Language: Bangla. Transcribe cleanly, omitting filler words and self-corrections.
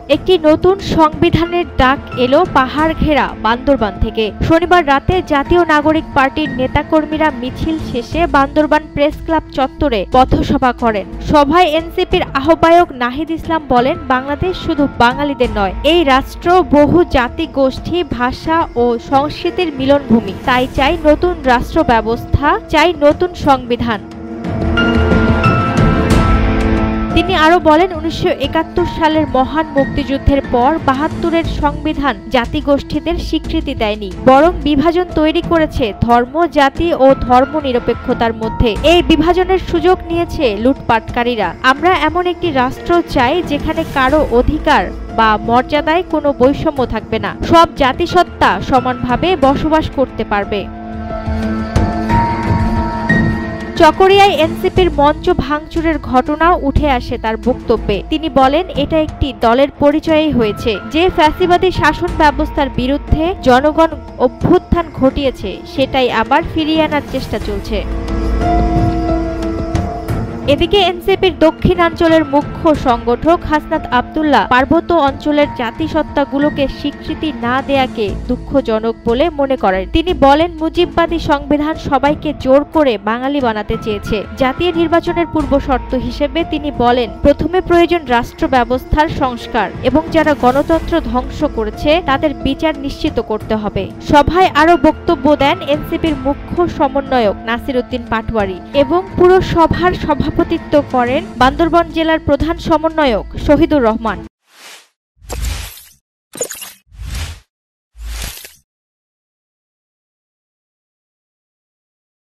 একটি নতুন সংবিধানের ডাক এলো পাহাড় ঘেরা বান্দরবান থেকে। শনিবার রাতে জাতীয় নাগরিক পার্টির নেতাকর্মীরা মিছিল শেষে বান্দরবান প্রেস ক্লাব চত্বরে পথসভা করেন। সভায় এনসিপির আহ্বায়ক নাহিদ ইসলাম বলেন, বাংলাদেশ শুধু বাঙালিদের নয়, এই রাষ্ট্র বহু জাতি গোষ্ঠী, ভাষা ও সংস্কৃতির মিলনভূমি। তাই চাই নতুন রাষ্ট্র ব্যবস্থা, চাই নতুন সংবিধান। তিনি আরো বলেন, ১৯৭১ সালের মহান মুক্তিযুদ্ধের পর ৭২-এর সংবিধান জাতিগোষ্ঠীদের স্বীকৃতি দেয়নি, বরং বিভাজন তৈরি করেছে ধর্ম, জাতি ও ধর্মনিরপেক্ষতার মধ্যে। এই বিভাজনের সুযোগ নিয়েছে লুটপাটকারীরা। আমরা এমন একটি রাষ্ট্র চাই যেখানে কারো অধিকার বা মর্যাদায় কোনো বৈষম্য থাকবে না, সব জাতিসত্তা সমানভাবে বসবাস করতে পারবে। চকরিয়ায় এনসিপির মঞ্চ ভাঙচুরের ঘটনাও উঠে আসে তার বক্তব্যে। তিনি বলেন, এটা একটি দলের পরিচয়ই হয়েছে। যে ফ্যাসিবাদী শাসন ব্যবস্থার বিরুদ্ধে জনগণ অভ্যুত্থান ঘটিয়েছে, সেটাই আবার ফিরিয়ে আনার চেষ্টা চলছে। এদিকে এনসিপির দক্ষিণাঞ্চলের মুখ্য সংগঠক হাসনাত আব্দুল্লাহ পার্বত্য অঞ্চলের জাতিসত্তাগুলোকে স্বীকৃতি না দেয়াকে দুঃখজনক বলে মনে করেন। তিনি বলেন, মুজিববাদী সংবিধান সবাইকে জোর করে বাঙালি বানাতে চেয়েছে। জাতীয় নির্বাচনের পূর্ব শর্ত হিসেবে তিনি বলেন, প্রথমে প্রয়োজন রাষ্ট্র ব্যবস্থার সংস্কার এবং যারা গণতন্ত্র ধ্বংস করেছে তাদের বিচার নিশ্চিত করতে হবে। সভায় আরো বক্তব্য দেন এনসিপির মুখ্য সমন্বয়ক নাসির উদ্দিন পাটোয়ারি এবং পুরো সভার সভাপতিত্ব করেন বান্দরবান জেলার প্রধান সমন্বয়ক শহীদুর রহমান।